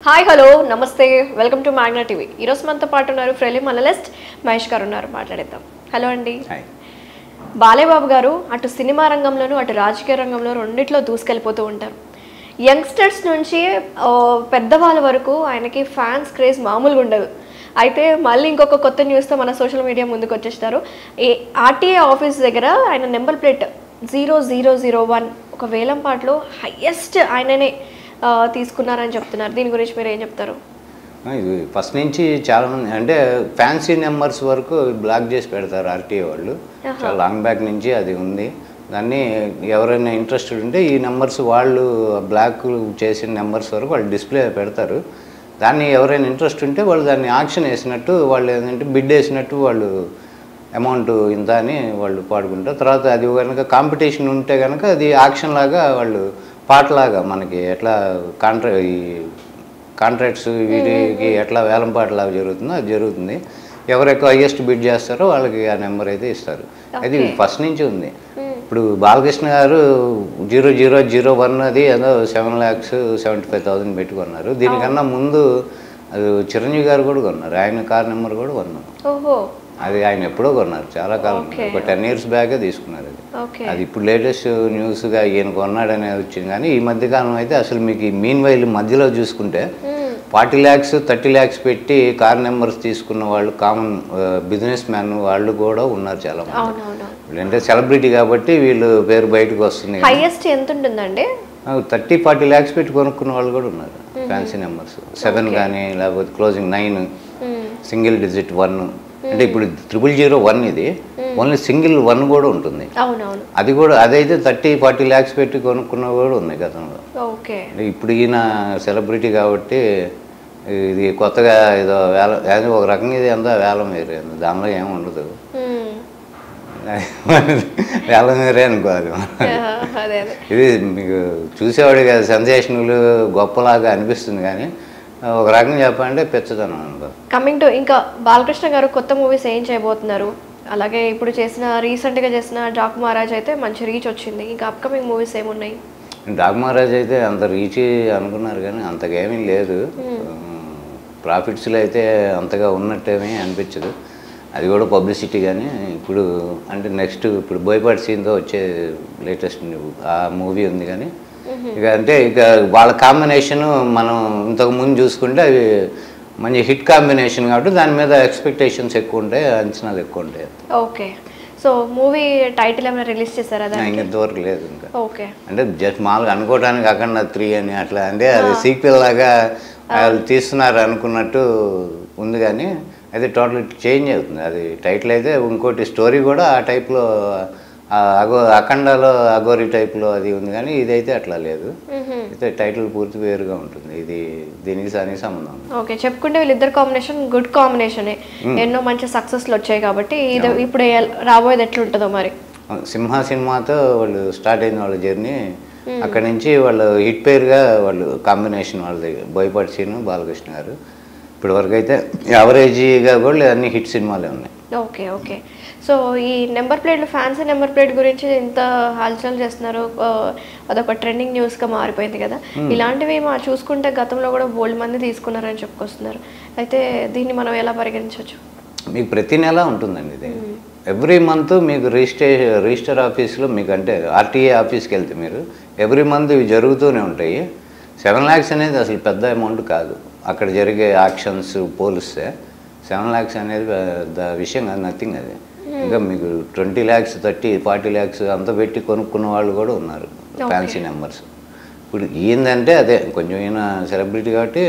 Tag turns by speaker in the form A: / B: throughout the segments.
A: Hi hello నమస్తే welcome to Magna TV. ఈరోజు మనతో పాటు ఉన్నారు ఫిలిం అనలిస్ట్ మహేష్ గారు ఉన్నారు. మాట్లాడేద్దాం. హలో అండి. బాలేబాబు గారు అటు సినిమా రంగంలోనూ అటు రాజకీయ రంగంలో రెండిట్లో దూసుకెళ్ళిపోతూ ఉంటారు. యంగ్స్టర్స్ నుంచి పెద్దవాళ్ళ వరకు ఆయనకి ఫ్యాన్స్ క్రేజ్ మామూలుగా ఉండదు. అయితే మళ్ళీ ఇంకొక కొత్త న్యూస్తో మన సోషల్ మీడియా ముందుకు వచ్చేస్తారు. ఆర్టీఏ ఆఫీస్ దగ్గర ఆయన నెంబర్ ప్లేట్ 0001 ఒక వేలంపాట్లో హైయెస్ట్ ఆయననే తీసుకున్నారని చెప్తున్నారు. దీని గురించి మీరు ఏం చెప్తారు?
B: ఇది ఫస్ట్ నుంచి చాలామంది అంటే ఫ్యాన్సీ నెంబర్స్ వరకు బ్లాక్ చేసి పెడతారు ఆర్టీఏ వాళ్ళు. చాలా లాంగ్ బ్యాక్ నుంచి అది ఉంది. దాన్ని ఎవరైనా ఇంట్రెస్టెడ్ ఉంటే ఈ నెంబర్స్ వాళ్ళు బ్లాక్ చేసిన నెంబర్స్ వరకు వాళ్ళు డిస్ప్లే పెడతారు. దాన్ని ఎవరైనా ఇంట్రెస్ట్ ఉంటే వాళ్ళు దాన్ని ఆక్షన్ వేసినట్టు వాళ్ళు ఏంటంటే బిడ్ వేసినట్టు వాళ్ళు అమౌంట్ ఇంత అని వాళ్ళు పాడుకుంటారు. తర్వాత అది కనుక కాంపిటీషన్ ఉంటే కనుక అది ఆక్షన్ లాగా వాళ్ళు పాటలాగా మనకి ఎట్లా కాంట్రాక్ట్స్ వీటికి ఎట్లా వేలంపాటలాగా జరుగుతుందో అది జరుగుతుంది. ఎవరు ఎక్కువ హైయెస్ట్ బిడ్ చేస్తారో వాళ్ళకి ఆ నెంబర్ అయితే ఇస్తారు. అది ఫస్ట్ నుంచి ఉంది. ఇప్పుడు బాలకృష్ణ గారు 0001 అది ఏదో 7,75,000 పెట్టుకున్నారు. దీనికన్నా ముందు అది చిరంజీవి గారు కూడా కొన్నారు. ఆయన కార్ నెంబర్ కూడా కొన్నాం. అది ఆయన ఎప్పుడో కొన్నారు, చాలా కాలం, ఒక 10 years బ్యాకే తీసుకున్నారు. అది ఇప్పుడు లేటెస్ట్ న్యూస్గా ఈయన కొన్నాడు అనేది వచ్చింది. కానీ ఈ మధ్యకాలం అయితే అసలు మీకు ఈ మీన్ వైల్ మధ్యలో చూసుకుంటే 40 lakhs 30 lakhs పెట్టి కార్ నెంబర్స్ తీసుకున్న వాళ్ళు కామన్ బిజినెస్ మ్యాన్ వాళ్ళు కూడా ఉన్నారు చాలా మంది. వీళ్ళంటే సెలబ్రిటీ కాబట్టి వీళ్ళు పేరు బయటకు వస్తుంది.
A: హైయెస్ట్ ఎంత ఉంటుందండి?
B: 30-40 lakhs పెట్టి కొనుక్కున్న వాళ్ళు కూడా ఉన్నారు. ఫ్యాన్సీ నెంబర్స్ 7 కానీ లేకపోతే క్లోజింగ్ 9 సింగిల్ డిజిట్ 1 అంటే ఇప్పుడు 0001 ఇది ఓన్లీ సింగిల్ 1 కూడా ఉంటుంది. అది కూడా అదైతే 30-40 lakhs పెట్టి కొనుక్కున్న కూడా ఉన్నాయి గతంలో. ఇప్పుడు ఈయన సెలబ్రిటీ కాబట్టి ఇది కొత్తగా ఏదో ఒక రకంగా ఇది అంతా వేలం వేరే, దానిలో ఏమి ఉండదు. వేలం వేరే అనుకోవాలి. ఇది మీకు చూసేవాడు కదా సెన్సేషనల్ గొప్పలాగా అనిపిస్తుంది, కానీ ఒక రకంగా చెప్పాలంటే పెచ్చదనం అనుకో.
A: కమింగ్ టు ఇంకా బాలకృష్ణ గారు కొత్త మూవీస్ ఏం చేయబోతున్నారు? అలాగే ఇప్పుడు రీసెంట్గా చేసిన డాక్ మహారాజ్ అయితే మంచి రీచ్ వచ్చింది. ఇంకా అప్కమింగ్ మూవీస్ ఏమున్నాయి?
B: డాక్ మహారాజ్ అయితే అంత రీచ్ అనుకున్నారు కానీ అంతగా ఏమీ లేదు. ప్రాఫిట్స్లో అయితే అంతగా ఉన్నట్టేమీ అనిపించదు. అది కూడా పబ్లిసిటీ. కానీ ఇప్పుడు అంటే నెక్స్ట్ ఇప్పుడు బోయపాటి సీన్తో వచ్చే లేటెస్ట్ ఆ మూవీ ఉంది. కానీ ఇక అంటే ఇక వాళ్ళ కాంబినేషను మనం ఇంతకు ముందు చూసుకుంటే అవి మంచి హిట్ కాంబినేషన్ కాబట్టి దాని మీద ఎక్స్పెక్టేషన్స్ ఎక్కువ ఉంటాయి, అంచనాలు ఎక్కువ ఉంటాయి.
A: ఓకే. సో మూవీ టైటిల్ ఏమైనా రిలీజ్ చేశారా?
B: ఇంతవరకు లేదు ఇంకా. ఓకే. అంటే జస్ట్ మామూలుగా అనుకోవడానికి అఖండ 3 అని అట్లా అంటే అది సీక్వెల్ లాగా వాళ్ళు తీస్తున్నారు అనుకున్నట్టు ఉంది. కానీ అయితే టోటల్ చేంజ్ అవుతుంది అది టైటిల్. అయితే ఇంకోటి స్టోరీ కూడా ఆ టైప్లో అఖండలో అఘోరి టైప్లో అది ఉంది. కానీ ఇదైతే అట్లా లేదు. అయితే టైటిల్ పూర్తి వేరుగా ఉంటుంది. ఇది దీనికి సంబంధం.
A: ఓకే. చెప్పుకుంటే వీళ్ళిద్దరు కాంబినేషన్ గుడ్ కాంబినేషనే. ఎన్నో మంచి సక్సెస్లు వచ్చాయి కాబట్టి ఇప్పుడు రాబోయేది ఎట్లుంటుందో మరి.
B: సింహ సినిమాతో వాళ్ళు స్టార్ట్ అయిన వాళ్ళ జర్నీ. అక్కడి నుంచి వాళ్ళు హిట్ పేరుగా వాళ్ళు కాంబినేషన్ వాళ్ళది బోయపాటి సీను బాలకృష్ణ గారు. ఇప్పటి వరకు అయితే యావరేజీగా కూడా అన్ని హిట్ సినిమాలే ఉన్నాయి.
A: ఓకే. ఓకే. సో ఈ నెంబర్ ప్లేట్లు ఫ్యాన్సీ నెంబర్ ప్లేట్ గురించి ఇంత హల్చల్ చేస్తున్నారు, అదొక ట్రెండింగ్ న్యూస్గా మారిపోయింది కదా. ఇలాంటివి చూసుకుంటే గతంలో కూడా బోల్డ్ మంది తీసుకున్నారని చెప్పుకొస్తున్నారు. అయితే దీన్ని మనం ఎలా పరిగణించవచ్చు?
B: మీకు ప్రతి నెల ఉంటుందండి ఇది. ఎవ్రీ మంత్ మీకు రిజిస్టర్ ఆఫీస్లో మీకు అంటే ఆర్టీఏ ఆఫీస్కి వెళ్తే మీరు ఎవ్రీ మంత్ ఇవి జరుగుతూనే ఉంటాయి. 7 lakhs అనేది అసలు పెద్ద అమౌంట్ కాదు. అక్కడ జరిగే ఆక్షన్స్ పోలిస్తే 7 lakhs అనేది పెద్ద విషయం కాదు, నథింగ్ అది. ఇంకా మీకు 20 lakhs 30-40 lakhs అంత పెట్టి కొనుక్కున్న వాళ్ళు కూడా ఉన్నారు ఫ్యాన్సీ నెంబర్స్. ఇప్పుడు ఏంటంటే అదే కొంచెం ఈయన సెలబ్రిటీ కాబట్టి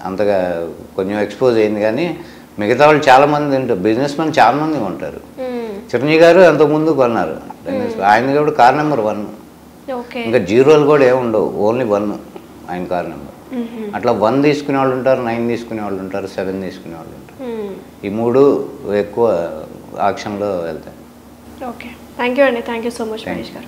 B: అంతగా కొంచెం ఎక్స్పోజ్ అయింది. కానీ మిగతా వాళ్ళు చాలామంది ఉంటారు, బిజినెస్ మ్యాన్ చాలామంది ఉంటారు. చిరంజీవి గారు అంతకుముందు కొన్నారు, ఆయన కూడా కార్ నెంబర్ 1. ఇంకా 0 కూడా ఏముండవు, ఓన్లీ 1 ఆయన కార్ నెంబర్. అట్లా 1 తీసుకునే వాళ్ళు ఉంటారు, 9 తీసుకునే వాళ్ళు ఉంటారు, 7 తీసుకునే వాళ్ళు ఉంటారు. ఈ 3 ఎక్కువ ఆక్షన్లో వెళ్తాయి.
A: ఓకే. థ్యాంక్ యూ అండి. Thank you so much Mahesh గారు.